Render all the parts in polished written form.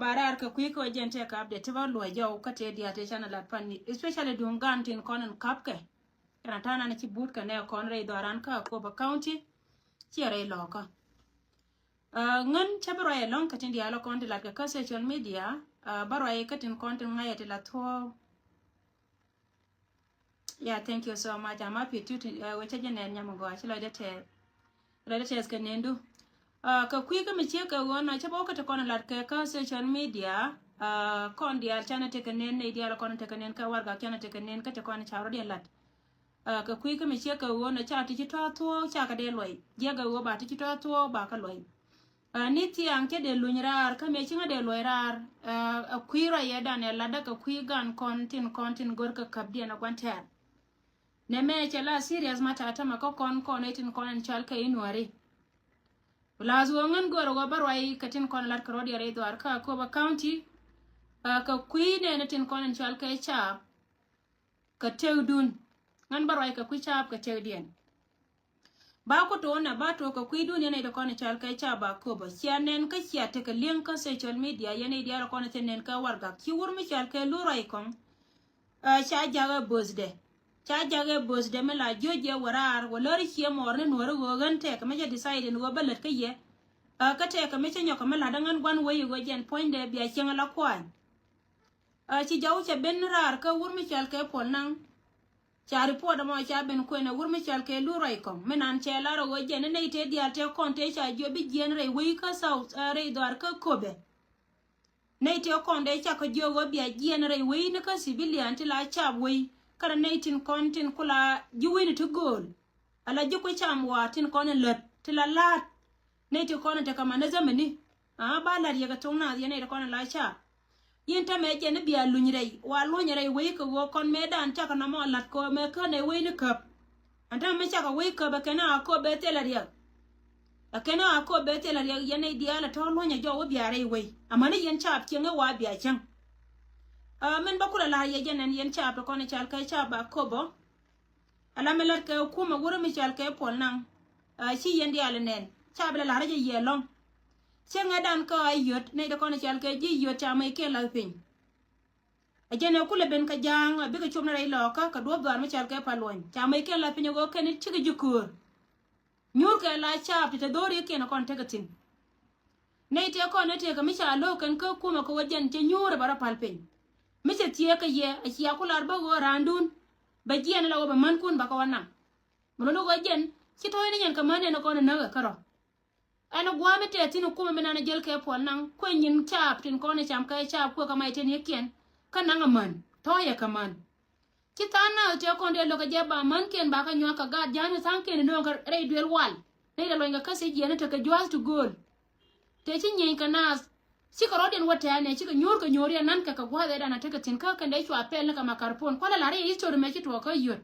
barar ka kwi ko jente ka update ba lo jaw ka te dia te channel at pan especially dungan tin konan kapke rantana na ci but ka ne kon re doran ka ko ba county ci re loka ngan chabro e long ka tin dia lo kon la ka social media baro e ka tin kon tin ngayete la to. Yeah, thank you so much. I'm happy to which again nyamugo achilo de te ndu ka kwi ka mi che ka wona chabo ka to kon lat ka social media kon dia chana te kanen ne dia kon te kanen ka warga chana te kanen ka te kon charo dia lat ka kwi ka mi che ka wona cha ti to cha ka de loy je ga wo ba ti to ba ka loy ni ti anke de lunyrar ka me chinga de loyrar kwi ra ye dan la da ka kwi gan kontin gor ka kabdia na kwantar ne me chala serious mata atama ko kon etin kon chal ka inwari lazu ngan goro go barwai katin kon lat ko di re dwar ka ko ba county ka queen ne tin kon chal ka cha ka tewdun ngan barwai ka ku cha ka tewdien ba ko to na ba to ka kuidun ne da kon chal ka cha ba ko ba sianen ka sia te ka link ka social media yene dia kon tenen ka warga ki wurmi chal ka lurai kon cha jaga bozde cha jage bos de mela joje warar walori chie morne nuoro gogan te ka meja decide no balet ka ye ka te ka mecha nyoka mela dangan gwan wayi go jen point de bia chenga la kwan chi jaw che ben rar ka wurmi chal ke polnang cha report mo cha ben ko na wurmi chal ke lu rai kom menan che la ro go jen ne te dia te konte cha jo bi jen re wi ka south re dar ka kobe ne te konde cha ko jo go bia jen re wi ne ka civilian ti la cha wi kara naitin kontin kula juwini to goal ala jiko cham watin konen let tila lat naiti konen te kama na zamani ba lar yaga tongna yana ida konen la cha yinta me jene biya lunyirei wa lunyirei wei ka wo kon medan chaka na mo lat ko me kane wei ni kap anta me chaka wei ka ba kana ko be tela riya akena ko be tela riya yana dia la to lunya jo wo biya rei wei amani yen chap kenga wa biya chang men bakula la ye jenen yen chap ko ne chal kay chap ba kobo ala melar ke kuma wuro mi chal kay pol nang chi yen dial nen chap la raje ye long chenga dan ko ayot ne de ko ne chal kay ji yot cha mai ke la pin ajene kula ben ka jang bi ka chumna rai loka ka do gar mi chal kay palon cha mai ke la pin go ken chi ga jukur nyur ke la chap te dori ke na kon te gatin ne te ko ne te ka mi cha lo kan ko kuma ko wajen te nyur bara palpin mise tie ka ye a chia kular ba go randun ba jien la ba man kun ba ka wana mo no go jen ci to ne nyen ka mane no ko na ga karo ana gwa me te tinu kuma mena na jel ke pon nan ko nyin chap tin ko ne cham ka chap ko ka mai ten yeken ka nanga man to ye ka man ci ta na te ko de lo ka je ba man ken ba ka nyo ka ga janu san ken no ga re duel wal ne da lo nga ka se jien te ka jwas to goal te ci nyen ka nas sika rodin wata ne sika nyorka nyori nan ka gwa da na taka tin ka kan da shi apel na kama karpon kwala lare history me to ka yot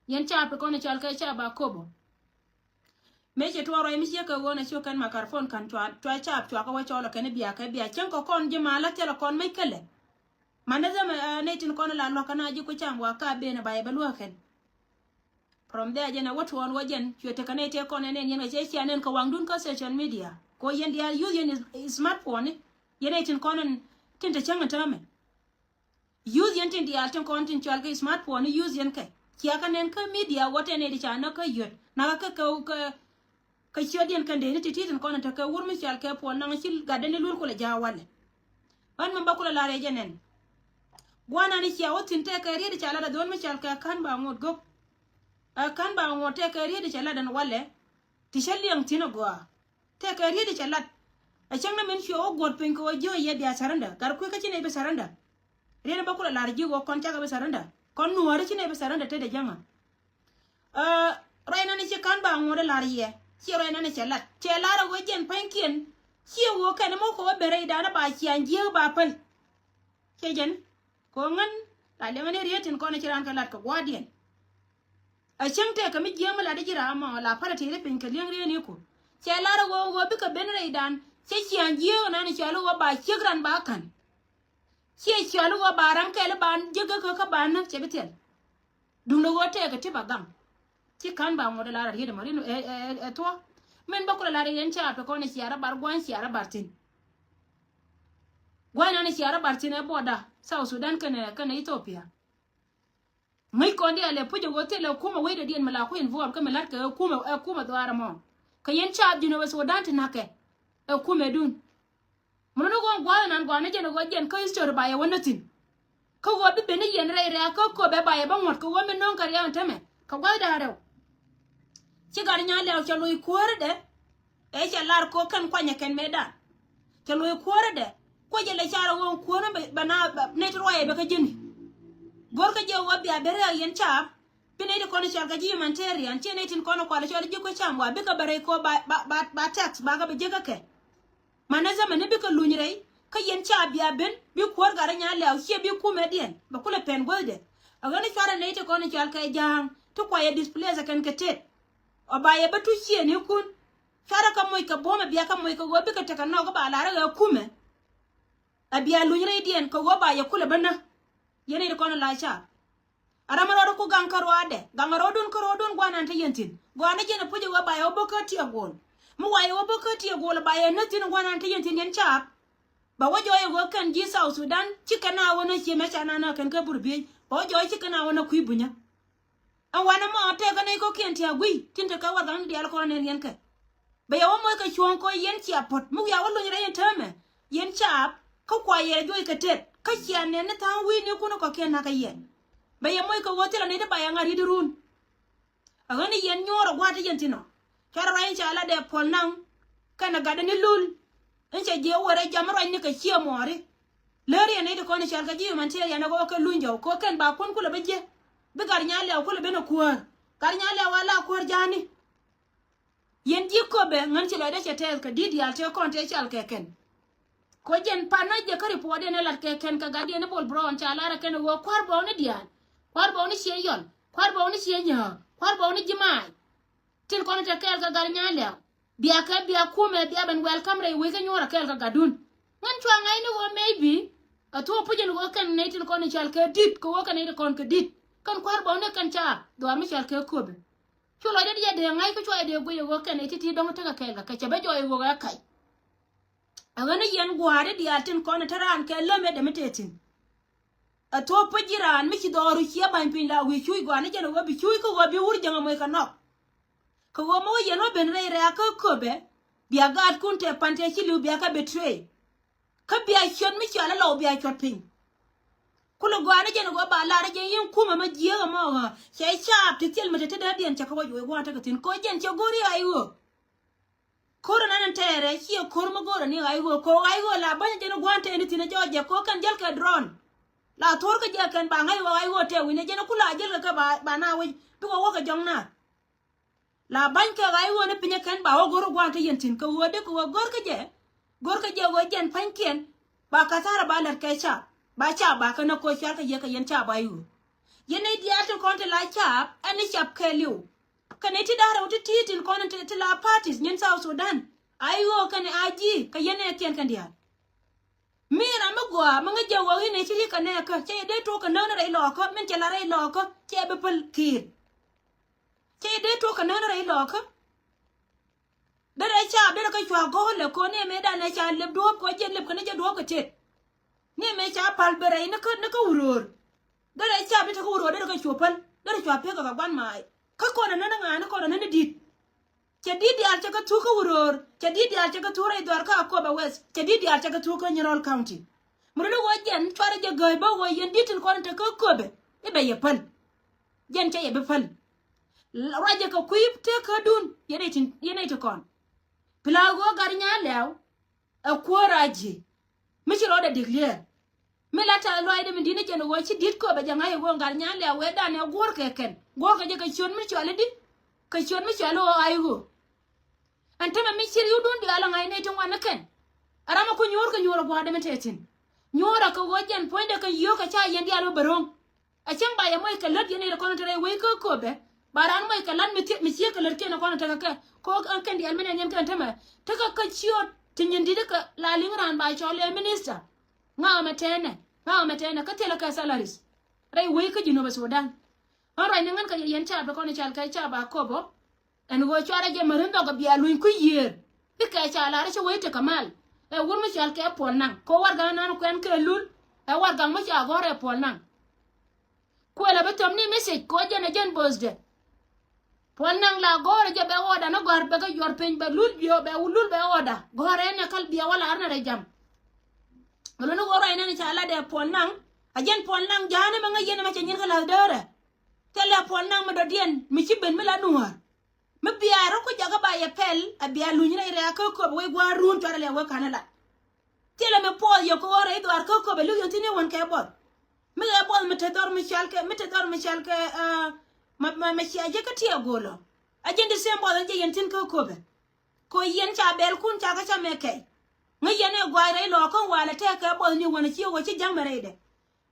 yen cha pe kono chal ka cha ba kobo me che to ro mi che ka wona shi kan makarfon kan to cha to ka wa chola kan biya ka biya chen ko kon je mala tela kon me kele manda zama ne tin kono la lo kana ji ko cham wa ka be na baye balwa kan from there je na what one wajen yo te kan te kono ne yen che chi anen ka wangdun ka social media ko yen dia use yen smartphone yene tin konon tin ta changa tame use yen tin dia tin kon tin chal ke smartphone use yen ke kya kanen ka media wote ne di chana ka yot na ka chodien kan de ti tin konon ta ka wurmi chal ke pon na chil gaden lul ko la jawale ban man bakula la re jenen gwana ni kya wotin te ka ri di chala da don mi chal ka kan ba ngot go kan ba ngot te ka ri di chala dan wale ti shaliang tin go te ka ri di chala a changna men sho god pen ko jo ye dia saranda gar ku ka chine be saranda rena bakula lar ji go kon chaga be saranda kon nuwari chine be saranda te de janga raina ni che kan ba ngode lar ye chi raina ni chelat chelara go jen pankien chi wo kan mo ko be re da na ba chi anje ba pal che jen ko ngan ta le mane rietin ko na chiran ka lat ka gwadien a changte ka mi jema la de jira ma la para te le pen ka leng re ni ko chelara go bi ka ben re dan che chianjie na ni chalo wa ba chigran ba kan che chalo wa baram ke le ban jega ka ban na che betel dum no wote ka ti bagam ti kan ba mo de la ri de mo no to men ba ko la ri en cha to ko ni siara bar gwan siara bartin ne chiara bartine boda South Sudan kana Ethiopia mai kondi ale pujo gote le kuma wede dien mala ko involve ka melat ka kuma dwara mo ka yen chab dino West Sudan tinake kuma dun mono go gwa nan gwa ne jeno go jen ka history ba ya wonatin ka go bi bene yen re ka ko be ba ya ba ngot ko me non kar ya tame ka gwa da rew ci gar nya le ko loy kuorde e ci lar ko kan kwanya ken meda ke loy kuorde ko je le chara won ko na bana ne to waye be ka jeni gor ka je wabi abere yen chap bine de kono chal ka ji humanitarian ci ne tin kono ko le chal ji ko chamwa be ka bare ko ba tax ba ga be je ka ke mana zaman bi ka lunyrai ka yen chap ya ben bi ko gar nya le o bi ku medien ba kula pen golde aga ne chara ne te kono chal ka jang to ko ye display za kan ketet o ba ye batu chie ni kun chara ka moy ka boma biya ka moy ka go bi ka te kan no go ba la ra kume abia lunyrai dien ko go ba ye kula bana yene ko na la cha aramaro ko gankaro ade gangaro don ko don gwana ta yentin gwana jena puje wa bayo bokati agol mu wayo bokati agol baye natin gwana ta yentin yen cha ba wajo ye go kan ji South Sudan cikana wona ci mecha na kan ka burbi ba wajo cikana wona kuibunya an wana mo te ga ne ko kenti agui tinta ka wa gan dial ko nen yen ka ba yawo mo ka chuon ko yen ci apot mu ya wallo nyere yen tame yen cha ko kwa ye jo ka tet ka chiane ne ta wi ni kuno ko ken na ka yen ba ye moy ko wotela ne de ba ya ngari durun agani yen nyoro gwata yentino kara rayin cha ala de polnang kana gada ni lul enche je wore jamro ni ka chia mori leri ne de ko ne chal ka ji man te ya na go ka lunjo ko ken ba kon kula beje be gar nya le ko le be no kuor gar nya le wala kuor jani yen ji ko be ngan ci le de chetel ka didi al te kon te chal ke ken ko jen pana je kari po de ne lat ke ken ka gadi ne bol bron cha lara ken wo kwar bo ne dian kwar bo ne che yon kwar bo ne che nya kwar bo ne jimai tin ko ne te kel ka gar nya le biya ka biya kume biya ben welcome re we ka nyora kel ka gadun ngan chwa ngai ne wo maybe a to po jen wo kan ne tin ko ne chal ke dit ko wo kan ne kon ke dit kan kwar bo ne kan cha do mi chal ke ko be chulo de de ngai ko chwa de go wo kan ne ti dong ta ka kel ka che be jo wo ga kai agana yen gware di atin kono taran ke leme de metetin a to pajiran mi ci doru ci ban pin la wi chuy gwana jeno wobi chuy ko wobi wurjanga moy kanok ko wo mo yeno ben re re ka kobe biya gad kunte pante ci lu biya ka betray ka biya chon mi ci ala lo biya chot pin kulo gwana jeno go ba la re je yin kuma ma jiya mo ga sai chap ti tel mete da dien cha ko wo gwana ta tin ko jen ci gori ayo koro nanan tere hiyo koro magoro ni aigo ko aigo la banya jeno gwante ni tina joje ko kan jel ka drone la tor ka jel kan ba ngai wa aigo te wine jeno kula jel ka ba na wi bi wo ka jongna la ban ka aigo ne pinya kan ba wo goro gwante yentin ko wode ko gor ka je wo jen pankien ba ka tara ba lar ka cha ba ka na ko cha ka je ka yen cha ba yu yene diato konte la cha ani chap keliu kane ti dara uti titin kono ti la parties nyen South Sudan ayo kane aji ka yene tien kan dia mira magwa manga jawo hine ti kane ka che de to ka nana rai loko men che la rai loko che be pal kir che de to ka nana rai loko dare cha de ka chwa go le ko ne me da na cha le do ko je le ko ne je do ko tet ne me cha pal bere na ka urur dare cha be ta ko urur de ka chopal dare chwa pe ka ban mai ka kona nana ngana kona nana dit che didi al chaka tuka uror che didi al chaka tura idwar ka Akoba West che didi al chaka tuka Nyerol County murilo wo jen twara je goy ba wo yen ditin kona ta ka Akobe ibe ye pal jen che ye be pal raje ka kuip te ka dun yene te kon pilago gar nya lew a koraji mi ci roda declare mi lata loy de mi dina jen wo ci dit ko be janga ye go gar nya lew we dane gor ke ken gor ka je ka chon mi chole di ka chon mi chole o ayu antama mi chiri udun di ala ngai ne to wana ken arama ko nyor go de metetin nyora ko wojen poinde ka yo ka cha yendi alo barong a chen ba ya moy ka lad yene ko tere we ko be baran moy ka lan mi ci ka lerke na ko ta ka ko an kan di almene nyam kan tama ta ka chiot tinyendi de ka la lingran ba chole minister ngaw metene ka tela ka salaries rai we ka jino ba Sudan ora ni ngan ka yen cha ba ko ne chal ka cha ba kobo en go chara je marin do ga bia luin ku yer bi ka cha la re we te kamal e wur mi chal ke pol nang ko war ga nan kwen ke lul e war ga mo cha gore pol nang ko la betom ni message ko jene jen bosde pol nang la gore je be oda no gor be ga yor pen be lul bio be lul be oda gore ne kal biya wala arna re jam ngolo no gore ne cha la de pol nang ajen pol nang jana ma ngene ma chen kala dore tele pol nang ma do dien mi ci ben mi la nuwa mi biya ro ko jaga ba ye pel a biya lu nyina ire ko ko we gwa run to le we kanala tele me pol yo ko ore do ar ko be lu yo tini won ke bot mi ga bol mi te dor mi chal ke ma ci aje ka tie golo ajen de sem bol je yen tin ko be ko yen cha bel kun cha ka cha me ke ngi yen e gwa re lo ko wala te ke bol ni wona ci wo ci jangmere de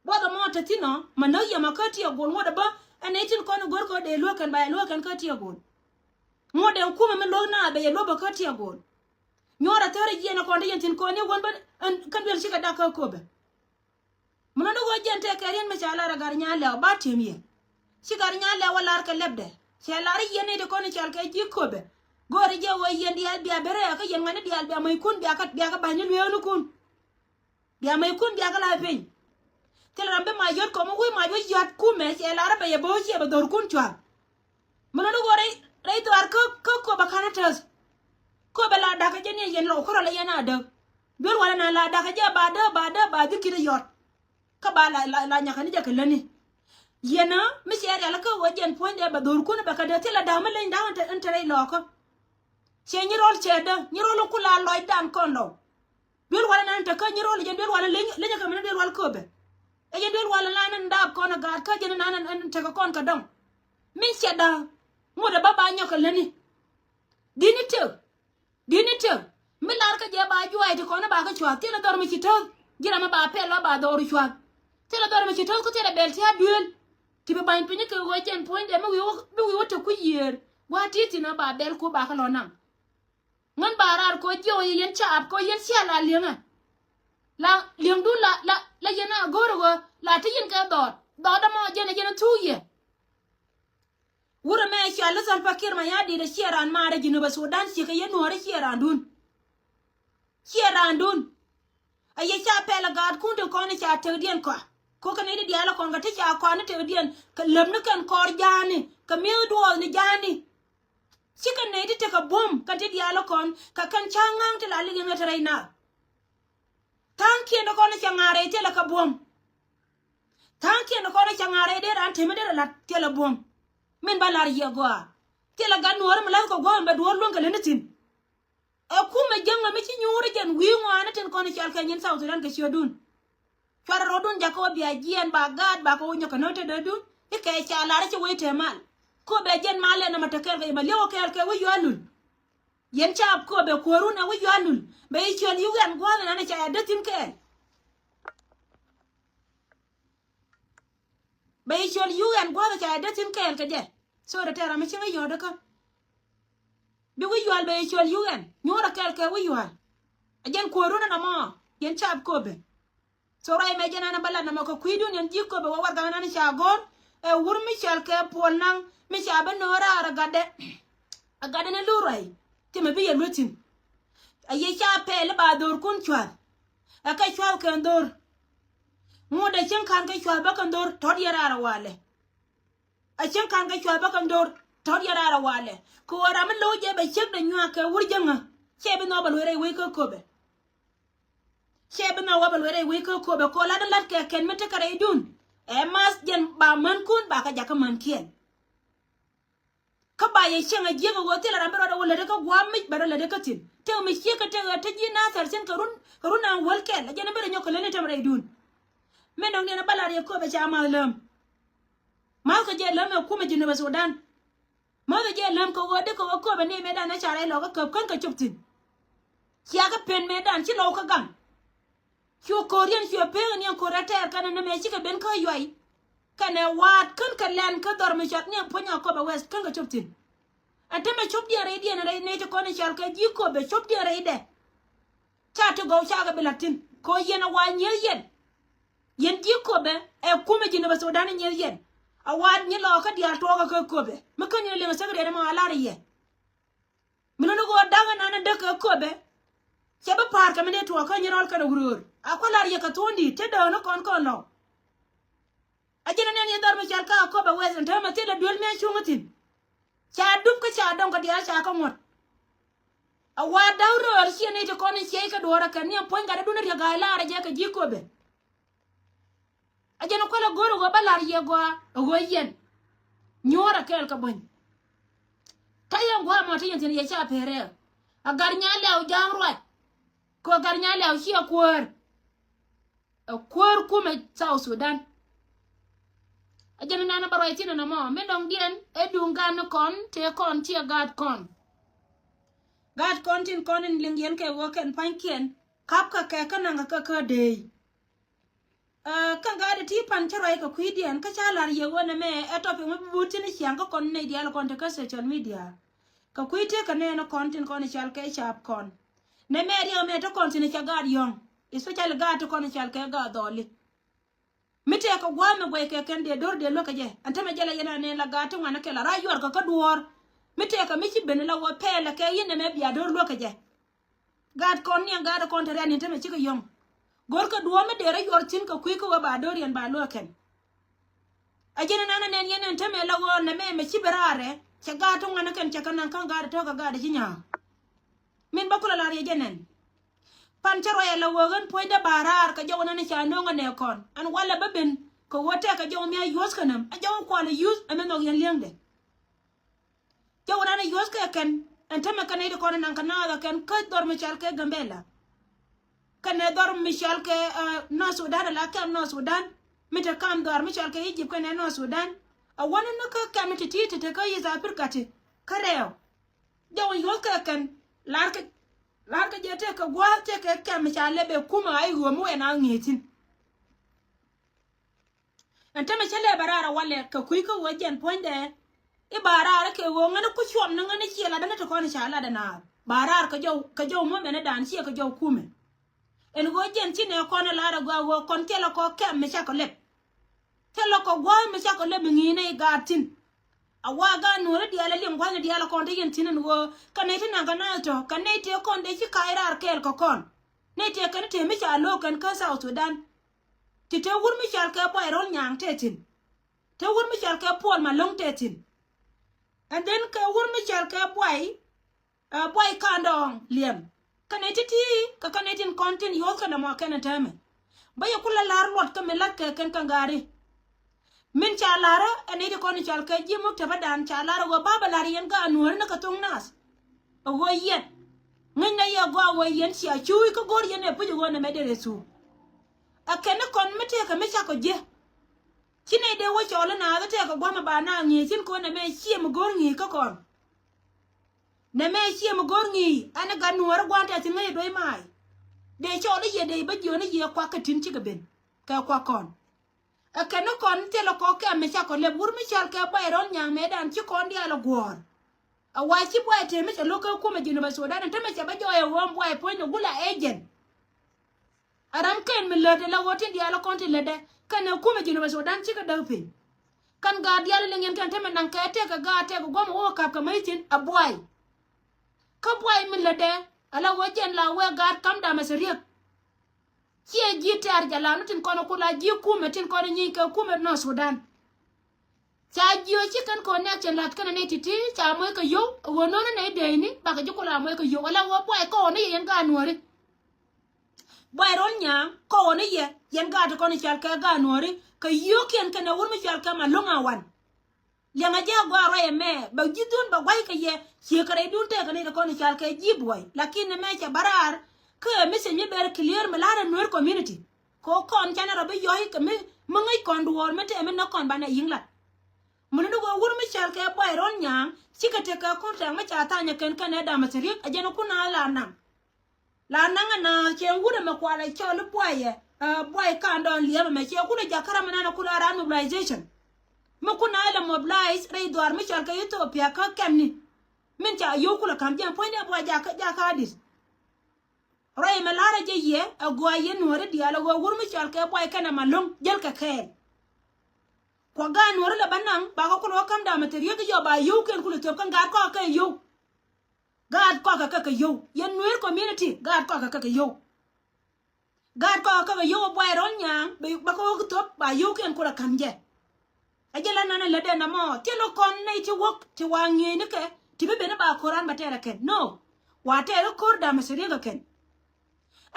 bodo mo ta tino ma no ya ma ka tie gol mo da ba ane tin ko no gor ko de lo kan ba lo kan ka tie gol mo de kuma me lo na be lo ba ka tie gol nyora tere jena ko de yentin ko ne won ba kan wel shi ka da ko be mun do go jente ke ren me chala ra gar nya le ba timye shi gar nya le wala ka lebde shi la ri yene de ko ne chal ke ji ko be gori je wo yen dial biya bere ka yen ngane dial biya may kun biya ka ba ni welu kun biya may kun biya ka la peñ tel rambe ma yot ko mo wi ma yo yat ku me shi la ra be ye bo shi be dor kun chwa mun do go re to ar ko ba kana tas ko be la da ka je ne yen lo ko la yana da bel wala na la da ka je ba dikire yot ka ba la nya kan je ka lani yena mi se ya la ko wajen point ba dor kun ba ka da tela da ma len da on tere lo ko se ni rol che da ni rol ku la loy dan kon lo bel wala na ta ka ni rol je bel wala le nya ka me bel wala ko be e je bel wala la nan da ko na ga ka je na nan ta ka kon ka dong mi se da mo da ba nya ka lani dinite mi lar ka je ba juwa ti ko na ba ka chwa ti la dor mi ci to jira ma ba pe lo ba dor chwa ti la dor mi ci to ko ti la bel ti aduel ti be ban pinye ke wo chen point de mi wo to ku yer wa ti na ba bel ko ba ka lo nan ngan ba rar ko jo yen chap ko yen sia la lienga la lieng du la yena goro go la ti yen ka dor da mo jena tu ye wura me sha la sal fakir ma ya di da sheran mare jinu ba sudan shi ka yen wore sheran dun aye cha pela gad kun to ko ne cha te dien ko ka ne di ala kon ga te cha ko ne te dien ka lem ne kan kor jani ka mi do ne jani shi ka ne di te ka bom ka te di ala kon ka kan cha ngang te la li ngat reina tanki no ko ne cha ngare te la ka bom tanki no ko ne cha ngare de ran te me de la te la bom men balar ye go te la gan wor mala ko go be do lon ka le tin e ku me janga me ci nyuri jen wi ngwana ten ko ne chal ka nyen saw sudan ke shodun fara rodun jako biya jien ba gad ba ko nyoka note de dun e ke cha la ra ci wete mal ko be jen mal na matakel ke ba lewo ke wi yolul yen cha ko be ko runa wi yolul be chol yu gan go na cha ya datin ke be chol yu gan go na cha ya datin ke je so da tera me ci ngi yoda ka bi wi yol be chol yu gan nyora ke wi yol ajen ko runa na mo yen cha ko be so ray me jena na bala na mako kuidun yan jikko be war ga nan sha gor e wur mi chal ke pol nang mi sha be no ra agade ne lurai ti me bi ye lutin aye sha pe le ba dor kun chwa aka chwa kan dor mo de chen kan ke chwa ba kan dor tod yara ra wale a chen kan ke chwa ba kan dor tod yara ra wale ko wara me lo je be chek de nywa ke wur janga che be no ba lo re we ko be chebe na wabal were we ko be ko la lat ke ken mete kare dun e mas jen ba man kun ba ka jaka man kien ka ba ye chenga jego go tela rambe ro wala de ka gwa mi ba la de ka tin te mi che ka te ji na sar sen karun na wal ken la jena bere nyoko lene tamre dun men dong ne bala re ko be cha malam mal ka je lam ko me jinu ba sudan ma ga je lam ko go de ko be ne me da na chare lo ka kan ka chuptin ya ka pen me dan chi lo ka gang yo korean yo pegen yan korater kana na me chika ben ko yoy kana wat kan kalan ka dor me chat ne ponya ko ba west kan ga chuptin ate me chup dia re dia na re ne to ko ne chal ka ji ko be chup dia re de cha to go cha ga bilatin ko yena wa nyel yen ji ko be e kuma ji ne ba sudan nyel yen a wat ni lo ka dia to ga ko be me kan ne le ma sagre ma ala re ye me no go daga na na de ko be cheba par ka mene to ka nyirol ka urur akola ye ka tondi te do no kon lo ajena ne ni dar mi chal ka ko ba wezen ta ma te la dol me chungatin cha dum ka cha dom ka dia cha ka mot awa dawro ar chi ne to kon che ka dora ka ni point ga duna ya ga la ra je ka jiko be ajena ko la goro go balar ye go yen nyora kel ka bon tayen go ma te yen ye cha pere agar nyale o jamro ko gar nyale o chi kwor kuma South Sudan ajana nana baro etina na mo me dong dien edungan kon te kon ti gad kon tin kon in lingyen ke woken pankien kap ka ke kananga ka de kan gade ti pan charo ka kuidien ka chala ye wona me etopi mo buti ni chiang ko kon ne dial kon te ka social media ka kuite ka ne no kon tin kon chal ke chap kon ne me ri me to kon tin cha gad yong especially gad to kon chal ke ga doli mite ko gwame boy ke kende dor de lokaje antame jala yana ne la gatu ngana ke la rayor ka duor mite ka michi ben la wo pele ke yine me bia dor lokaje gad kon ni gad kon tere ni tame chiko yong gor ka duo me de rayor tin ka kuiko ba dor yan ba loken ajena nana ne yene antame la wo ne me chi berare che gatu ngana ken che kan gad to ka gad jinya min bakula la re jenen pancharo ya la wogan poida barar ka jawna ne chano ngane kon an wala babin ko wote ka jaw mi ayos kanam a jaw ko la use ameno yan liangde jawna ne yos ka ken antama kan ide kon nan kana da ken ka dor mi chal ke gambela kan ne dor mi chal ke no Sudan la kam no Sudan mi te kam dor mi chal ke Egypt kan no Sudan a wona no ka kam ti te ka yi za pirkati kareo jaw yos ka ken lar ka jete ka gwate ke kam chale be kuma ai gomu ena ngetin antama chale barara wale ka kuiko wajen ponde e barara ke wo ngana ku chom na ngana chiela dana to kon chala dana barar ka jow mo mena dan chi ka jow kume en wajen chi ne kon lara gwa wo kon telo ko kam me chako lep telo ko gwa me chako lep ngine gatin awaga nore diala lim gwanga diala konde yen tinen wo kanete na kana to kanete konde chi kairar kel ko kon nete kanete mi cha lo kan ka South Sudan ti te wur mi chal ka boy rol nyang tetin te wur mi chal ka pol ma long tetin and then ka wur mi chal ka boy kandong liem kanete ti ka kanete kontin yo kana mo kana tame baya kula lar lot ka melat ka kan kangari min chalara ene de kon chal ka jimu te badan chalara go baba lar yen ga nuor na ka tung nas go yen ngin na ya go yen sia chui ko gor yen e pu go na medere su akene kon mete ka me cha ko je kine de wo chola na ga te ka go ma ba na ngi chin ko na me chiem gor ngi ko kon na me chiem gor ngi ana ga nuor gwanta tin me doi mai de chola ye de ba jo na ye kwa ka tin chi ga ben ka kwa kon akene kon telo ko ke me cha ko le bur mi chal ke ba ron nyang me dan chi kon dia lo gor a wa chi bo te me cha lo ko me jino ba Sudan te me cha ba jo e won bo e po no gula agent aram ken me le de la wotin dia lo kon ti le de kan ku me jino ba Sudan chi ka da pin kan ga dia le ngen kan te me nan ka te ka ga te ko gom wo kap ka mai tin a boy ka boy me le de ala wo jen la we ga kam da ma seriek kie gitar jalanu tin kono kula ji kume tin kono nyi ka kume no Sudan cha jio chi kan ko ne chen lat kan ne titi cha moy ka yo wono ne de ni ba ka jukula moy ka yo wala wo boy ko ne yen ga nuori boy ron nya ko ne yen ga to kono chal ka ga nuori ka yo ken kan wur mi chal ka ma longa wan ya nga ja gwa ro me ba jidun ba wai ka ye chi kare dun te kan ne kono chal ka ji boy lakini me cha barar ke mise nye ber clear melara nuer community ko kon chana robe yoy ke me mangai kon duor mete me no kon bana yingla mun do wur mi chal ke boy ron nyang sikate ka kon ta ma cha ta nya ken kan da materi ajeno kuna la nang na che wur me kwala chol boy boy kan don liya me che kuna jakara mana kuna ran mobilization me kuna la mobilize re duor mi chal ke Ethiopia ka kemni min cha yokula kam jam point boy jaka dis Ray melara je ye agwa ye nuore dialo go wurmi chal ke boy kana malong jel ka kel ko ga nuore la banang ba ko kam da materi ke yo ba yu ken kulu to kan ga ko ke yu God ko ka yo yen nuer community God ko ka yo God ko ka yo boy ron nyang ba ko to ba yo ken ko kanje ajela nana lede na mo telo kon nei ti wok ti wangi ne ke ti be na ba koran ba tere ken no wa tere kor da masiri ga ken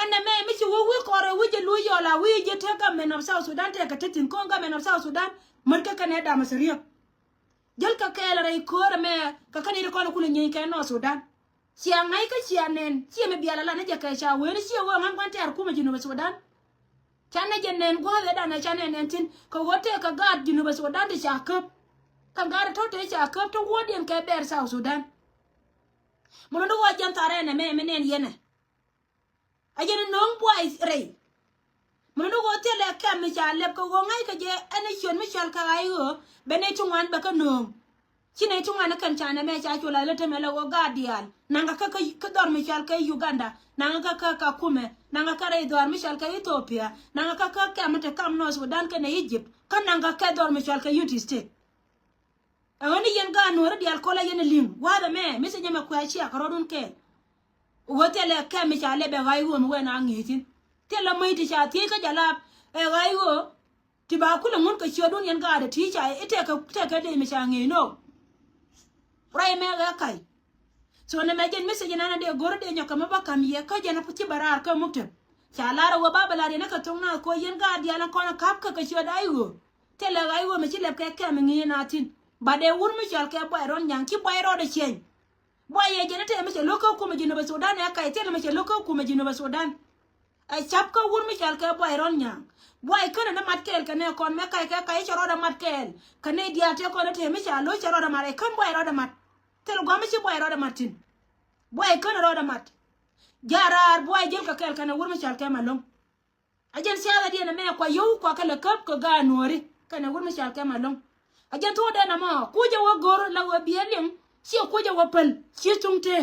ande me mi ti wo wi kore wi je lu yo la wi je te ka men of South Sudan te ka tetin ko ga men of South Sudan man ka ne da masiri jel ka kele ray kore me ka kanire ko ku nyi ke no Sudan siang ngai ka sianen sie me biala la ne je ka sha we ni sie wo man kwante ar kuma jinu Sudan chane jenen go le dana chane nen tin ko wote ka gad jinu Sudan de shakap ka gad to te shakap to wodien ke ber South Sudan mo ndo wa jan tare ne me nen yene ajene non boys rey mo ndo go te le ka me cha le ko go ngai ka je ene chon me chal ka ayo bene tungwan ba ka no chine tungwan kan chane me cha chula le te me le go gadial nanga ka dor me chal ka Uganda nanga ka kume nanga ka re dor me chal ka Ethiopia nanga ka mate kam no Sudan ka ne Egypt kan nanga ka dor me chal ka United States awani yen ga no radial kola yen lim wa da me se nyama kwa chi akaro dun ke wote le ka me chale be ga yo me na ngitin te la mai ti cha ti ka jala e ga yo ti ba kula mun ka chi dun yen ga da ti cha ite ka de me cha ngi no prai me ga kai so na me jen me se jana de gor de nyoka ma ba kam ye ka jana puti barar ka mukte cha lara wa baba la de na ka tong na ko yen ga dia na ko na kap ka chi da yo te la ga yo me chi le ka me ngi na tin ba de wur mi chal ke boy ron nyang ki boy ro de chen boy ye jene te me che loko ku me jino ba Sudan ya kai te me che loko ku me jino ba Sudan ai chap ka wur mi chal ke boy ron nyang boy kana na mat kel kana kon me kai choro da mat kel kana dia te ko te me cha lo choro da mare kan boy ro da mat te lo gwa me chi boy ro da matin boy kana ro da mat jarar boy jel ka kel kana wur mi chal ke malong ajen sia da dia na me kwa yu kwa kala kap ko ga nori kana wur mi chal ke malong ajan to da na ma ku je wo goro la wo bielem si ku je wo pel si tungte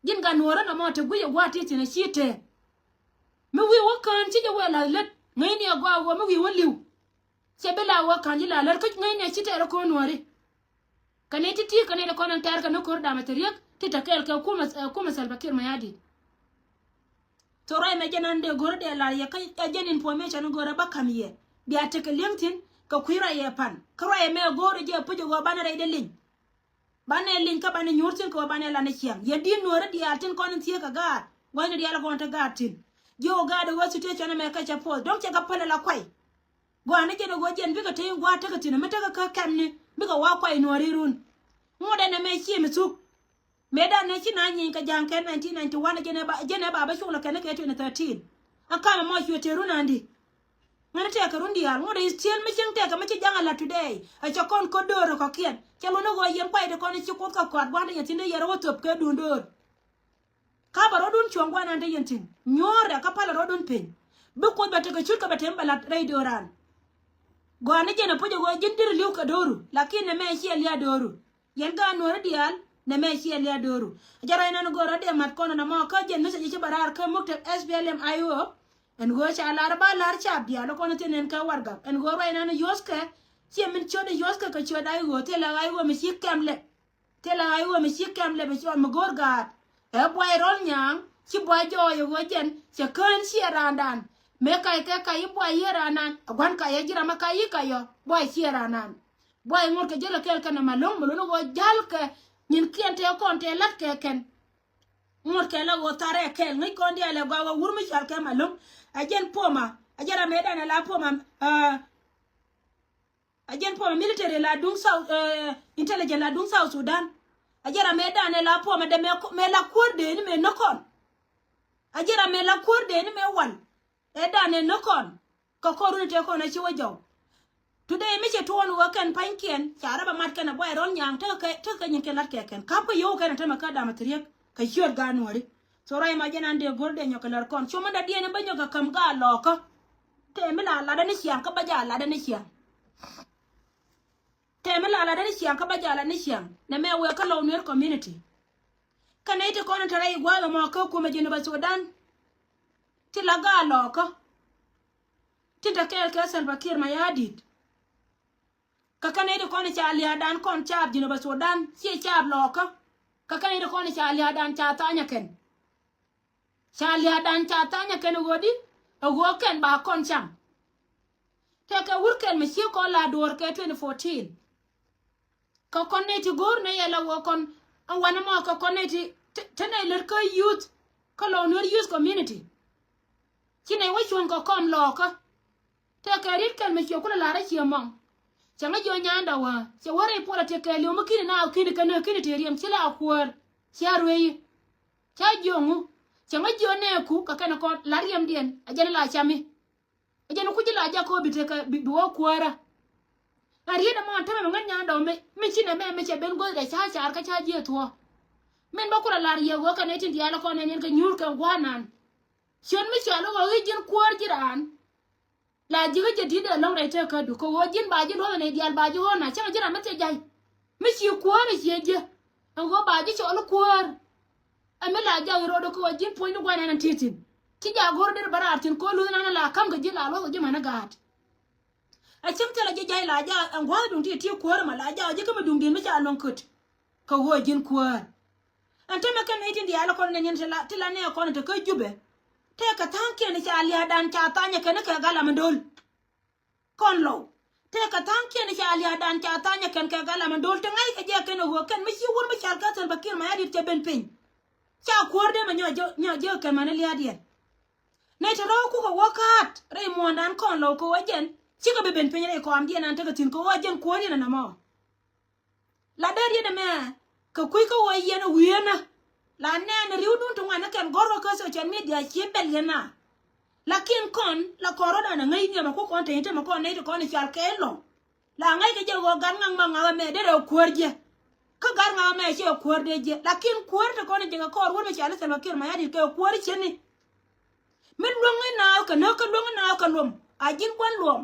gin ga nora na ma te guye wati tine si te mi wi wo kan ti je wo la let ngai ni agwa wo mi wi wo liu se bela wo kan ji la lar ku ngai ne si te ko nori kane ti ti kane ko nan tar kana ko da materiak ti ta kel ka kuma Salva Kiir mayadi to rai me janan de goro de la ya kai ajen information goro ba kamiye bi atake lintin ka kuira ye pan kra ye me goro je pujo go bana re de lin bana lin ka bana nyurtin ko bana la na chiang ye din no re di atin kon tie ka ga wani di ala ko ta gatin jo ga de wasu te chana me ka cha pol donc che ga pala la kwai go ana je go jen bi ka te gwa ta ka tin me ta ka kamni bi ka wa kwai no rirun mo de na me chi mi su me da ne chi na nyin ka jang ken 1991 jene ba ba shula ken ke 2013 akama mo chi te runandi ngana te ka rundi al ngode stiel mi cheng te ka mi janga la today a chakon ko doro ko kien chalo no go yen pai de kon chi ko ka kwat bwana yatinde yero wotop ke dundor ka baro dun chongwa na de yentin nyora ka pala rodun pin bu ko bete ka chut ka bete mbala radio ran go ane jena pojo go jindir liu ka doru lakini me chi elia doru yen ga no radial na me chi elia doru jara ina no go radio mat kono na mo ka jen no se chi barar ka mukte SPLM ayo en go cha lar ba lar cha bia lo kono tenen ka warga en go ro ina no yoska chi min chode yoska ka choda ay go te la ay go mi chi kamle te la ay go mi chi kamle be cho mo gorga e boy rol nyang chi boy jo yo go jen che kan chi randan me kai ka kai boy yeranan gwan ka ye jira ma kai ka yo boy chi ranan boy ngor ke jela kel kana malong mo no go jal ke nin kien te kon te lat ke ken ngor ke la go tare kel ngi kon dia le go wurmi chal ke malong ajen poma ajara medana la poma ajen poma military la dung south intelligence la dung South Sudan ajara medana la poma de me la kurde ni me nokon ajara me la kurde ni me wan edane nokon ko korun te ko na chi wajo today me che ton wo kan pankien chara ba mat kana boy ron nyang to ka nyin ke lat ke ken ka ko yo kana ta maka da materiak ka chior ganori so rai ma jena ande gorde nyokalar kon choma da diene ba nyoka kam ga loko te me la da ni chiang ka ba ja la da ni chiang te me la da ni chiang ka ba ja la ni chiang na me we ka lo ner community kana ite kon tare igwa ma ka ko me jena ba Sudan ti la ga loko ti ta kel ka Salva Kiir mayadit ka kana ite kon cha ali adan kon cha jena ba Sudan si cha loko ka kan ida kon cha lia dan cha tanya ken cha lia dan cha tanya ken godi go ken ba kon cham te ka wur ken mi ko la dor ke 2014 ka kon ne ti gor ne yela wo kon an wana mo ka kon ne ti tene ler ka youth colonial youth community kine wo chon ko kom lo ka te ka rit ken mi ko la ra chi mong changa jo nyanda wa che wore pola te ka le mo kini na kini kana kini te riem chila akwor charwe cha jongu changa jo ne ku ka kana ko la riem dien ajana la chami ajana ku jila ja ko bite ka biwo kwara ari na mo tama ngan nyanda me chine me che ben go da cha char ka cha je to men ba kula la ye go kana tin dia la ko ne ka nyur ka gwanan chon mi chalo go jin kwar jiran la jiga jadi da long rai ta ka du ko wajin ba ji do ne dial ba ji ho na cha jira mate jai mi chi kwar chi je an go ba ji cho lo kwar ame la ja ro do ko wajin po ni gwana nan titin ti ja gor der baratin ko lu na la kam ga ji la lo ji mana gat a chim tala ji jai la ja an go dun ti kwar ma la ja ji ka dun din mi cha lon kut ko wajin kwar an ta makan ne tin dia la ko ne nyen ti la ne ko ne ta ka jube te ka tanke ni cha lia dan cha tanya kana ka gala mandol kon lo te ka tanke ni cha lia dan cha tanya kan ka gala mandol te ngai ka je kana ho kan mi shi wur mi cha ka tan bakir ma yadi te ben pin cha kwor de ma nyo kan man lia dia ne te ro ku ko wakat re mo dan kon lo ko wajen chi ka be ben pin re ko am dia nan te ka tin ko wajen kwor ni na mo la der ye de me ka kui ko wa ye na wiena la nene riudun tunga na ken goro ka social media chiebel yana lakin kon la corona na ngai ni ma ko kon te ma ko ne to kon chal kelo la ngai ke je go gan ngang ma nga me de ro korje ka gar nga me che korde je lakin korde kon je ga kor wor me chal se ma kir ma yadi ke kor cheni min longa na ka no ka longa na ka lom ajin kwan lom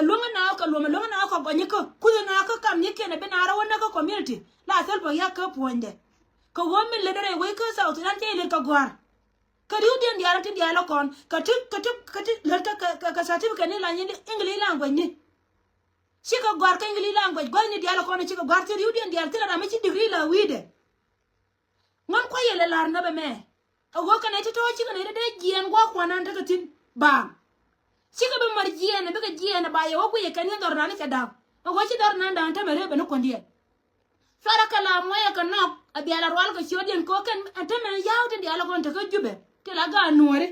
longa na ka lom longa na ka gonye ko ku na ka kam ni ke na be na ra wona ka community la sel bo ya ka puonde ko women le dere we ko sa utan te le ka gwar ka riu den diara te diala kon ka tu le ka certificate ni la ni english language ni shi ka gwar ka english language go ni diala kon shi ka gwar te riu den diara te na me chi degree la wide ngon ko yele lar na be me o go ka ne te to chi ka ne de gien go ko nan ta ka tin ba shi ka be mar gien be ka gien ba yo ko ye ka ni dor na ni ka da o go chi dor na da ta me re be no kon die sara kala moya ka nok abiala rwal ka chodien ko kan atana yawte diala kon ta ka jube te la ga nuore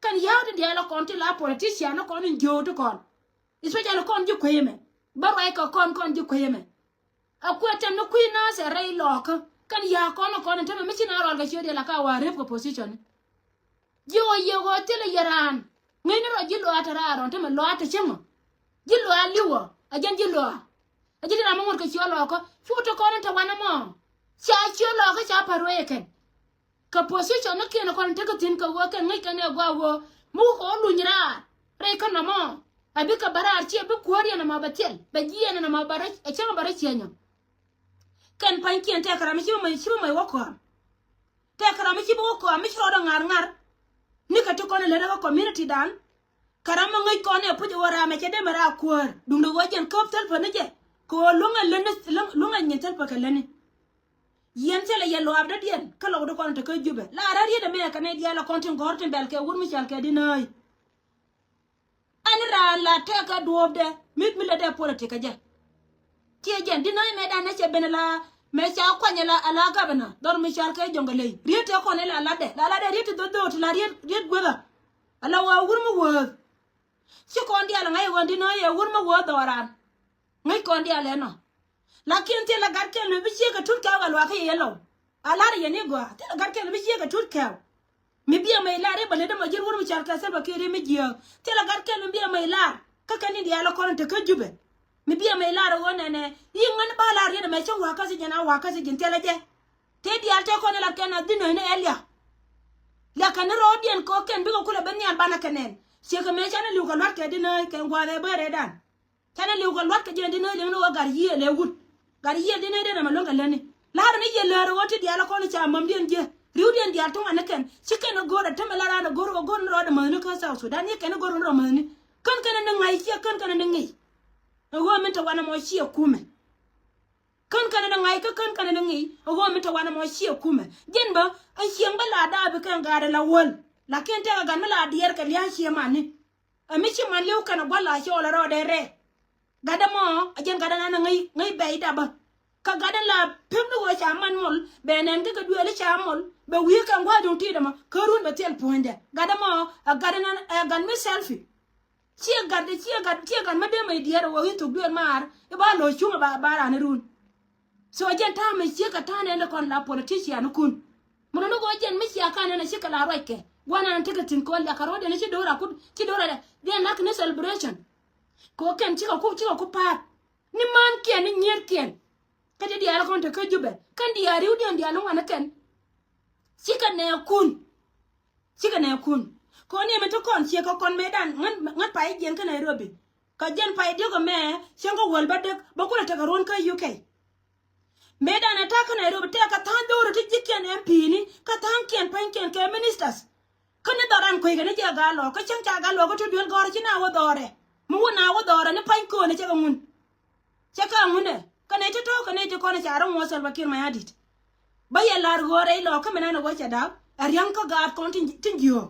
kan yawte diala kon te la politician ko ni joto kon especially kon ju kweme barwai ka kon ju kweme akwata no kwina se rei loka kan ya kon ta me china rwal ka chodien la ka wa rep ko position jo ye go te le yaran ngene ro jilo atara te me lo ata chemo jilo aliwo ajan jilo ajiti na mongor ke chiolo ko futo ko ta wana mo cha chiolo ko cha parwe ken ka position no ken ko ta ka tin ka wo ken ngai kan e gwa wo mu ko lu nyira re kan na mo abi ka bara archi abi kwori na ma batel ba giye na ma bara e chen bara chienyo kan pan kien ta kara mi chi mai wo ko ta kara mi chi wo ko mi chro da ngar ni ka to ko le da community dan kara mo ngai ko ne pu jo wara me che de mara kwor dung do wo jen ko tel pa ne je ko lunga nyentel pa kalani yentele yelo abda dien kala do ko ta ko jube la rari de me ka ne dia la kontin gortin bel ke wurmi chal ke dinay anira la te ka duobde mit mi la de politique je tie jen dinay me da na che benela me cha kwanye la ala gabana dor mi chal ke jongale riete ko ne la de riete do la riet gwega ala wa wurmi wo ci ko ndia la ngai wo dinay e wurmi wo doran ngai ko ndia le no lakin te la garke le biche ka turka wa wa ke yelo ala re ne go te la garke le biche ka turka mi biya mai la re bale da majir wurmi chal ka sel ba ke re mi giyo te la garke le biya mai la ka kan ndia la ko ta ka jube mi biya mai la ro wona ne yin ngan ba la re da mai wa ka si jana wa ka si jin te la je te dia te ko ne la kana dino ne elia la kan ro dien ko ken bi ko kula ben yan bana kanen se ka me chana lu ko lat ke dino ken gwa le bare dan chana lu ko lat ke dino le no gar yi le wut gar yi dino de na malonga leni la ne ye la ro wote dia la ko ne cha mam dien je riu dien dia to anaken chiken go da tamala na go ro da manu ka sa Sudan ni ken go ro manu kan ne ngai chi kan ne ngai go men to wana mo chi kume kan kana ngai ka kan kana ngai ogo mi to wana mo shie kuma jen ba an shien ba la da bi kan ga da la wol la ken te ga la dier ka liya shie mani a mi chi man lew kana gwala shi ola ro de re ga da mo ajen ga da na ngai bai da ba ka ga da la pim no wa cha man mol be nen ga du le cha mol be wi kan gwa jong ti da ma ka run be tel ponde ga da mo ga da na ga mi selfie chia gad ma de mai dier wo hin to du mar e ba lo chunga ba ra ne run so jen ta me chia ka ta ne kon la politician kun mono no go jen me chia ka ne na shika la roike wana antike tin ko la karode ne chi dora de nak ne celebration ko ken chi ko pa ni man ken ni nyer ken ka de ala kon te ka jube kan di ari udi andi alo wana ken shika ne kun ko ni me to kon chia ko kon medan ngan pa jen ka Nairobi ka jen pa dio ko me shengo wol badek ba kula ta garon ka UK medan ataka Nairobi te ka tan doro ti jikken MP ni ka tan ken pan ken ke ministers kana daran ko ga ne ja ga lo ka chen ja ga lo ko to duel gor chi na wo dore mu na wo dore ne pan ko ne che ka mun ne kana te to kana te ko ne ja ran wo sal bakir ma yadit ba ya lar gore lo ka mena no wo cha da arian ka ga kon tin gio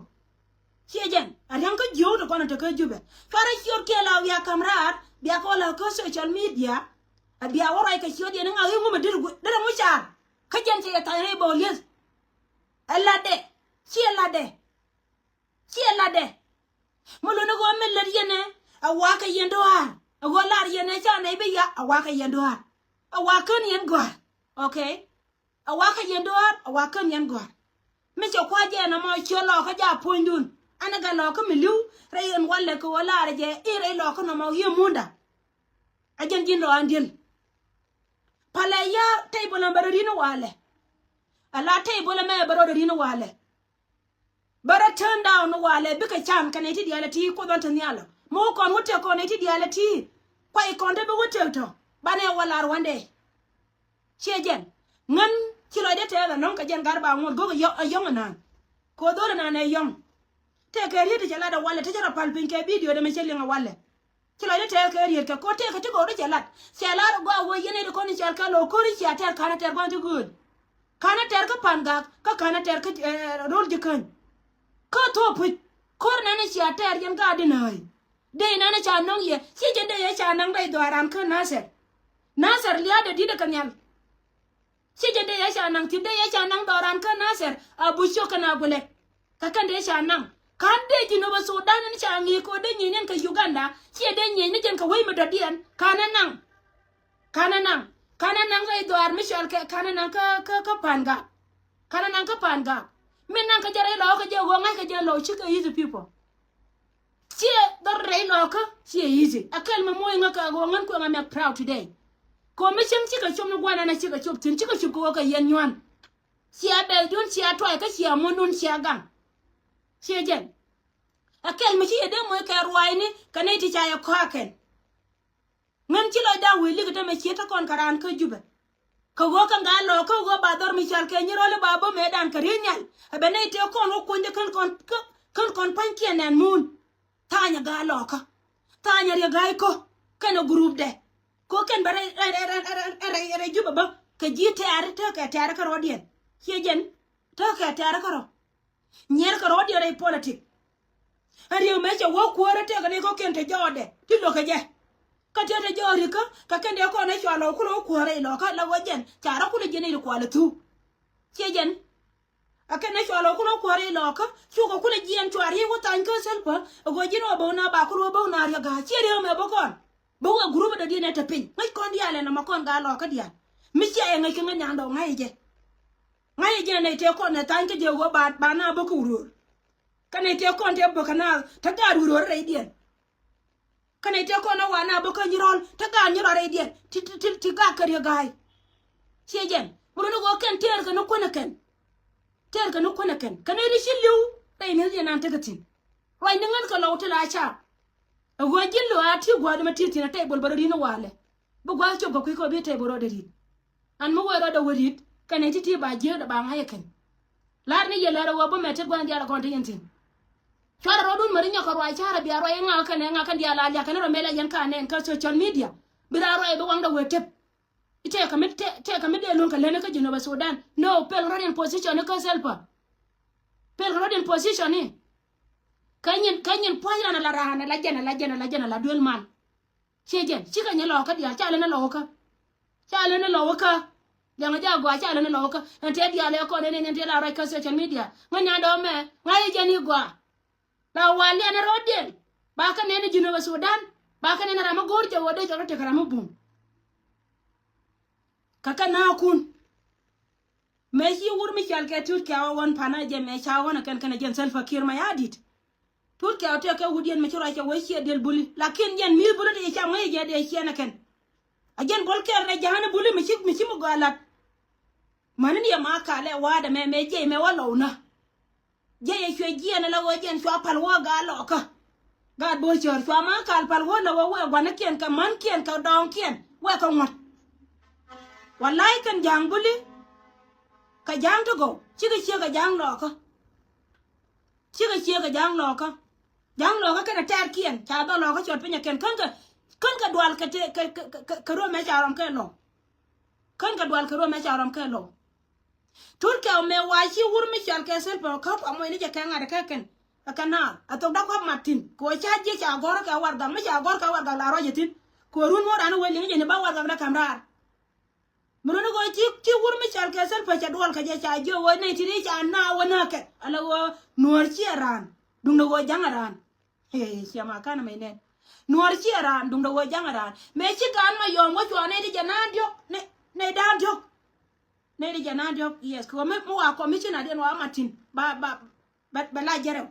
jen arian ka gio to ko na te ka jube kare chior ke la ya kamrat bia ko la ko social media abia wora ka chior de nga yu ma dir mu cha ka jen che ta re bo les alla de mulu no go mel yene awa ka yendo ha ago lar yene cha ne be ya awa ka yendo ha awa kan yen go okay awa ka yendo ha awa kan yen go me che kwa je na mo cho lo ka ja pondun ana ga lo ka milu re en walle ko wala je ire lo ka no mo yemunda ajen jin lo andil pala ya table barino wale ala table me barino wale bara turn down wale bika cham kan iti dialati ko don tanyalo mo kon wote kon iti dialati kwa ikonde be wote to bane wala rwande chejen ngan kilo de te ga non ka jen garba ngol go yong nan ko do na ne yong te ke ri de jala da wale te jara pal pin ke video de me cheli nga wale kilo de te ke ri ke ko te ka ti go de jala se la go wo yene de kon chal ka lo ko ri cha ter kana ter go good kana ter ka panga ka kana ter ka rol jikan ko to put kor na ne cha ter yan ga de nay de na ne cha nong ye si je de ye cha nang dai doaran ka naser liya de di de kanyal si je de ye cha nang ti de ye cha nang doaran ka naser abu sho kana gule ka kan de cha nang kan de ji no ba Sudan ni cha ngi ko de nyi nen ka Uganda si de nyi ni jen ka wei ma dadian kana nang dai doar mi shal ka kana nang ka panga men nan ka jare lo ka je go ngai ka je lo chika easy people sie dar re lo ka sie easy akal ma moy ngaka go ngan ko ngam proud today ko mi chim chika chum no gwana na chika chup tin chika chup ko ka yen ywan sie be dun sie toy ka sie monun sie gang sie jen akal mi sie de moy ka ruai ni ka ne ti cha ya ko ken ngan chi lo da wi li ka me sie ta kon karan ka jube ko go kan ga lo ko go ba dor mi chal ke ni role ba bo me dan karinyal abene te kon ho kunde kan pan kenen mun tanya ga lo ka tanya ri ga ko kan group de ko ken bare re juba ba ka ji te are te ka rodien hejen te ka te ka ro nyer ka rodien re politic ari me che wo ko re te ga ne ko ken te jode ti lo ka je ka tete jori ka kende ko ne chalo ku lo ko re lo ka la wajen chara ku le jene ko ala tu chejen akene chalo ku lo ko re lo ka chu ko ku le jien chwari wo tan ka selpa go jino bo na ba ku bo na ya ga chere me bo kon bo ga group de dine te pin ngai kon dia le na ma kon ga lo ka dia mi che ngai ke nganya ndo ngai je ne te ko ne tan ke je go ba na bo ku ru ka ne te kon te bo kana ta ga ru re dien kana ite ko na wana bo ka nyirol ta ga nyiro re dien ti ga kare gai chejen buru no go ken ter ka no kona ken kana ri shillu dai ne je nan ta gatin wai ningal ka lawta la cha go jillo ati go da matiti na tay bol bari no wale bu go cho go ko be tay boro da ri an mo go da warit kana ti ba je da ba ngaye ken lar ni ye lar wo bo mete go ndi ala ko tintin chara rodun marinya ko roi chara biya roi nga kan dia la kan ro mela yan kan en ka social media bira roi bo wanga wetep ite kamit de lon kalene ka Genova Sudan no pel rodin position ka selpa pel rodin position ni kanyin poira na la rahana la jana la duel man chejen chika nyalo ka dia chale na loka yang ja gwa chale na loka ente dia le ko ne ente la ra ka social media nganya do me ngai jeni gwa la wali na rodin ba ka ne Genova Sudan ba ka ne na ma gorje wode to te karamu bum kaka na kun me hi wur mi chal ke tur ka won pana je me cha wona kan jen selfa kir ma yadit tur ka to ka wudien me chura cha wai del buli lakin jen mil bulu de cha mai je de chena ken ajen gol ker ne jahana buli mi chi mu galat manin ya ma ka le wada me je me walona je ye chwe ji na la wo jen chwa pal wo ga lo ka ga bo chor chwa ma kal pal wo na wo gwa na ken ka man ken ka dong ken we ko ngot wallahi kan jang buli ka jang to go chiga ka jang lo ka chiga jang lo ka kana tar kien cha do lo ka chot pinya ken kan ka dwal ka te ka ro me charam ka lo kan ka dwal ka ro me charam ka lo tur ka me wa chi wur mi chal ka sel pa ka amo ni ja ka ngada ka ken kana ato da ko martin ko cha je cha gor ka war da me cha gor ka war da la ro jetin ko run mo ran weli ni ne ba war da kamrar Muruno go ti wur mi chal ka sel pa cha dwal ka je cha jo wo ne ti ri cha na wo na ke ala wo nuor chi ran dung do go jangaran he siama kana me ne nuor chi ran dung do go jangaran me chi kan ma yo mo chwa ne di janan dio ne dan dio ne di janan dio yes ko me mo wa commissioner den wa Martin ba la jere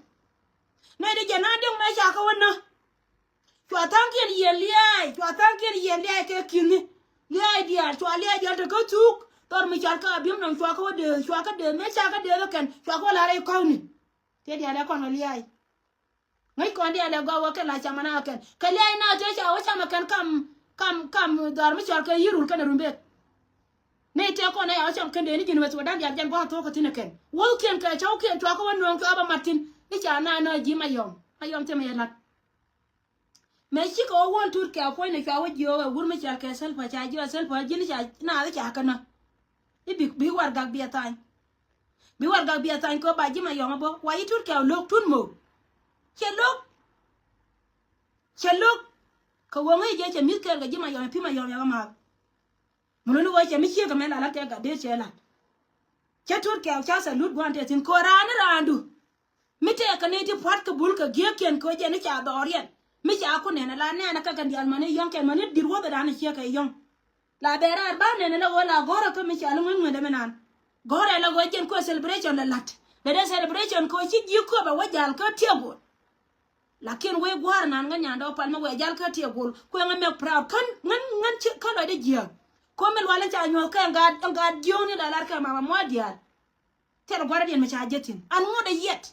ne di janan dio me cha ka wona chwa tanken ye ke kini lia dia to go tuk tor mi chal ka bim non chwa ka de me cha ka de ken chwa ko la re ko ni te dia la ko no lia ngai ko dia la go wa ke la cha mana ken ka lia na te cha wa cha ma ken kam dar mi chal ka yirul ken rumbe ne te ko na ya cha ken de ni Genova Sudan dia jan go to ko tin ken wo ken ka cha ken chwa ko no ko ba Martin ni cha na ji ayom te me la me chi ko won tur ka ko ne ka wajo wur me chal ka sel pa cha jo sel pa jini cha na ga cha kana ni bi war gag bi atan ko ba ji ma yo bo wa yi tur ka lok tun mo che lok ko wo ngai je che mi ka ga ji ma yo pi ma yo ya ma mo no wa che mi chi ka me la ka ga de che la che tur ka cha sa lut wan te tin ko randu mi te ka ne ti pat ka bul ka ge ken ko je ni cha dorien mi cha ko ne la ne na ka kan dial mane yon ken mane dirwo be dan chi ka yon la bera ba ne na wala goro ko mi cha lu ngwe de menan gore la go jen ko celebration la lat de celebration ko chi ji ko ba wajal ka tiego lakin we gwar nan nga nyando palma we jal ka tiego ko nga me proud kan ngan chi ka do de jia ko mel wala cha nyo ka nga dioni la lar ka mama mo dial ter gwar den mi cha jetin an mo de yet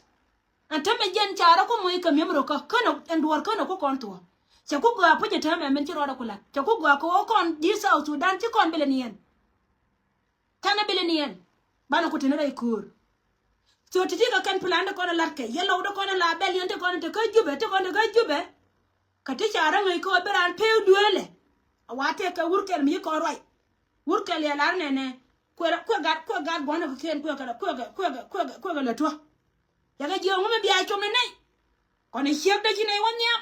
antame jen chara ko moy kam yamro ka kano endwar kano ko konto cha ko ga puje tame men chiro da kula cha ko ga ko kon di South Sudan ti kon belenien tana belenien bana ko tinara ikur so titi ka kan plan da kono larke yelo da kono la bel yente kono te ka jube ka ti chara ngai ko beran pe duele awate ka wurkel mi ko roi wurkel ya lar nene ko ga gona ko ken ko ga la to yaga jiyo ngume biya chome nai kone chef da jine wanyam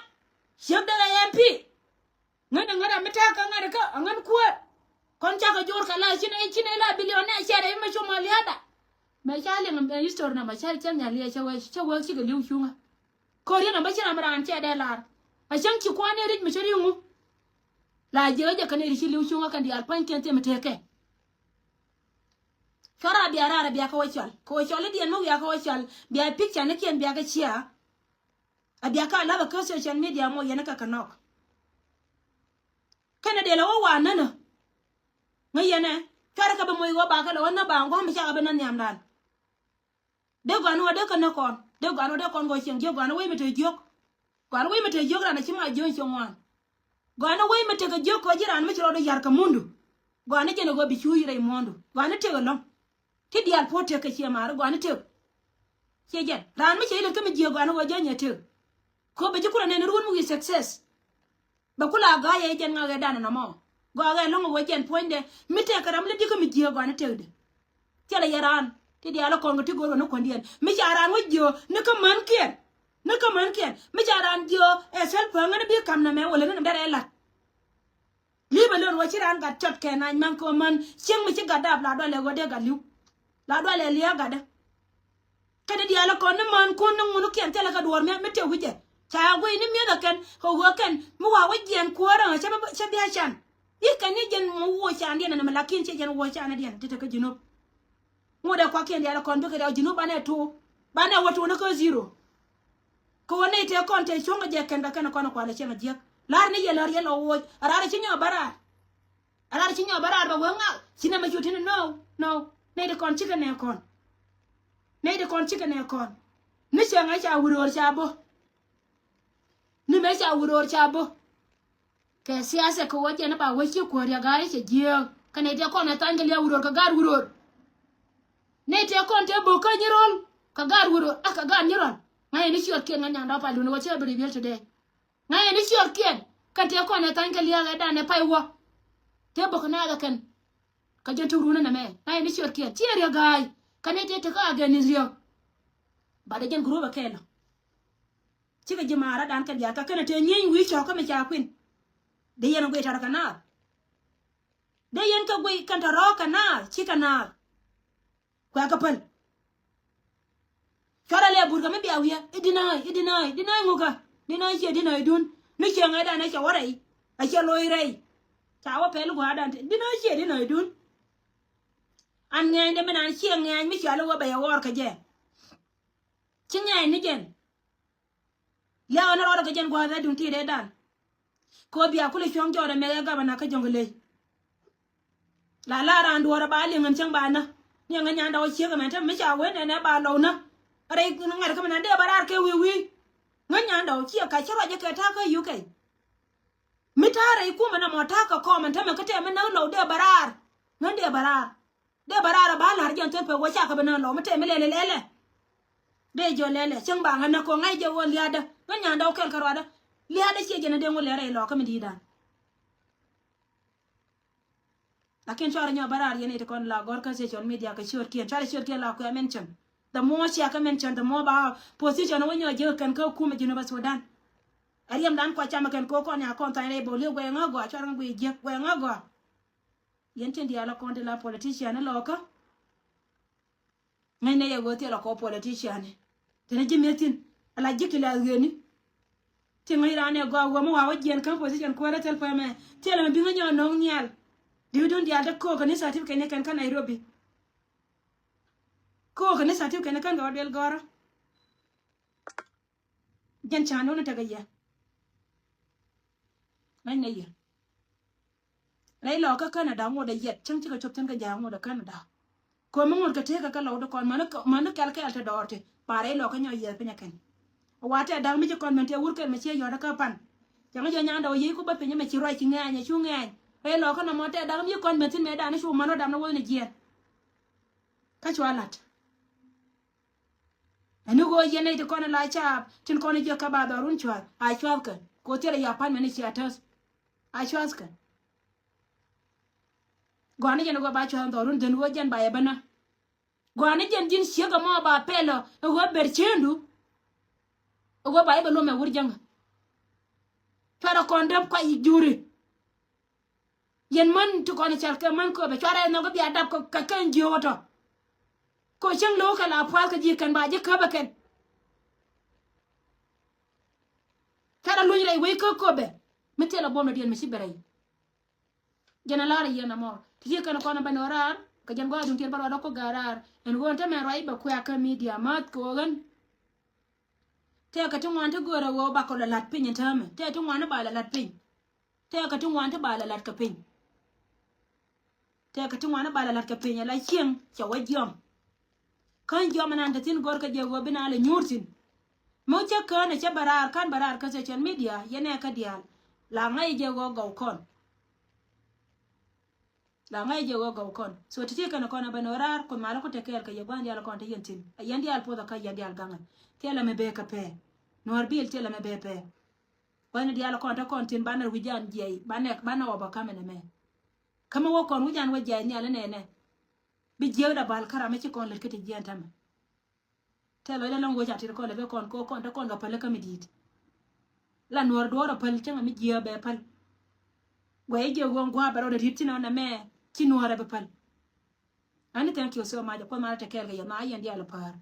chef da MP ngada metaka ngada ka angan kuwa kon chaka jor kala chine la bilione chere me choma liada me chale ngam histor na ma chale chen nyali chawa chi ga liu chunga ko ri na ba china mara che de lar a chan chi kwane rit me chori ngu la je kan ri chi liu chunga kan di alpan kente meteke Kara biya ka wachal. Ko wachal di anu biya ka wachal. Biya picture ne kien biya ka chia. A biya ka laba ka social media mo yana ka kanok. Kana de la wa nana. Ngayene. Kara ka ba mo iwa ba ka la wana ba ngo mi cha ka ba nan yam dan. De go anu de ka na kon. De go anu de kon go chen. Go anu we mi te jok. Go anu we mi te jok ra na chima jon chongwan. Go anu we mi te ka jok ko jira anu mi chiro do yar ka mundu. Go anu jene go bi chu yira imondo. Go anu te go long. Ti dial pote ka chi mara go anu te. Che jen. Ran mi che ile ka mi je go anu go jenya te. Ko be jikura ne ruun mu success. Ba kula ga ye jen nga ga dana na mo. go ga long wo jen poinde mi te karam le diko mi jio go na te de tela yaran ti dia la kon go ti go no kon dien mi jaran wo jio ne ko man kien mi jaran jio e sel po ngane bi kam na me wala ne dare la li ba lor wo chiran ga chot ke na man ko man cheng mi chi ga dab la do le go de ga liu la do le liya ga da kada dia la kon man ko no ngunu kien tela ka dor me te huje cha go ni mi da ken ko go ken mu wa wo jen ko ra cha bi chan kan ni jen mu wo chan dia na me lakin che jen wo chan dia te ka jinu mu da kwa kien dia la kon bi ka jinu ba ne to ba ne wo to no ko zero ko ne te kon te chonga je ken da ken ko no kwa le chen je lar ni ye lar ye lo wo ara chi nyo bara ba wo nga sina ma jutin no ne de kon chicken ne kon ni chen a cha wuro cha bo ni me cha wuro cha bo ke siasa ko wo je na ba wo chi ko ya ga ye je ka ne de kon na tangel ya wuro ka gar wuro ne te kon te bo ka nyirol ka gar wuro aka gar nyirol ngai ni chiot ken nganya nda pa lu no che bri biel today ngai ni chiot ken ka te kon na tangel ya ga da ne pai wo te bo kana ga ken ka je tu runa na me ngai ni chiot ken tier ya gai ka ne te ka ga ni rio ba de gen group ka no chi ga jimara dan ka ya ka kana te nyin wi cho ka me cha kwin de yen ngwe tar kana de yen ka gwe kan ta ro kana chi kana kwa ka pal chora le burga me biya wiya idinai nguga dinai dun mi che ngai da na cha warai a che loi rei cha wa pel gwa dan dinai dun an ngai de menan che ngai mi cha lo wa ba ya wor ka je chi ngai ni gen ya ona ro ka jen gwa da dun ti de dan ko biya kule chong jore me ga ba na ka jongle la ran duora ba li ngam chang ba na ni nganya da o che ga men ta mi cha we ne ba lo na are ngar ka men de barar ke wi nganya da o che ka charo je ka ta ka yu kai mi ta re ku mana mo ta ka ko man ta me ka te me na lo de barar ngan de barar ba lar jan te pe wo cha ka ba na lo me te me le de jo lele chang ba ngana ko ngai je wo liada nganya da o ken ka ro da liada che je na de ngo le re lo ka mi di dan lakin chara nya barar yene te kon la gor ka social media ka short kien la ko mention the more she ka mention the more ba position wo nyo je kan ko kuma jino ba Sudan ariam dan kwa chama kan ko nya kon tan re bo le we ngago chara ngwe je we ngago yente dia la kon de la politician lo ka ngai ne ye go te la ko politician tene jimetin ala jikki la yeni te ngai rane go wo mo wa jen kan position ko ra tel pa me te la bi nga no nyal diudun dia da ko kan certificate ne kan Nairobi ko kan certificate ne kan do del gora jen chano na taga ya nai ne ya lai lo ka Canada ngo da yet chang chi ka chop tan ka ja ngo da Canada ko mo ngol ka te ka lo da kon man kal ka alta dorte pare lo ka nyo ye pe ne kan wate da mi kon men te wur kan me che yo da ka pan chang jo nya da ye ko ba pe me chi roi chi nga nya chu nga ai lo ka na mo te da mi kon men tin me da na chu mano da na wo ne je ka chu alat anu go ye ne de kon la cha tin kon je ka ba da run chwa a chwa ka ko te ya pan me ne chi atas a chwa ka gwana jen go ba chwa da run den wo jen ba ya bana gwana jen jin shi ga mo ba pelo go berchendu go ba be lo me wurjanga para kon dem ko juri yen man to kon chal ka man ko be chara no go bi adap ko ka kan joto ko chang lo ka la pal ka ji kan ba ji ka ba ken kada lu ni we ko be metela bono dien mi siberay jana lara yena mo ti kan ko na banorar ka jan go dun tier baro ko garar en go ta me rai ba ko ya ka media mat ko gan te ka tun wanta gora wo ba ko la lat pin tame te tun wana ba la lat pin te ka tun wanta ba la lat ka pin te ka tun wana ba la lat ka pin la chiem cha wajom kan jom nan ta tin gor ka je go bina le nyurtin mo cha ka na cha barar kan barar ka social media yene ka dial la ngai je go go kon la ngai je go go kon so ti ka na kon banorar ko mala ko te ker ka ye ban dial kon te yentin ayandi al poda ka yandi al gangan te la me be ka pe nor bil te la me be pe wani dial kon ta kon tin banar wijan je banek bana oba kamene me kama wo kon wujan wa jani ala nene bi jewda bal kara me ci kon le kete jentama telo le longo jati ko le be kon ko kon ta kon ga pale kam dit la nor do ro pal tanga mi jiya be pal gwaye je gon gwa baro de ritina na me ci nora be pal ani thank you so much ko ma ta kelga ya ma yandi ala par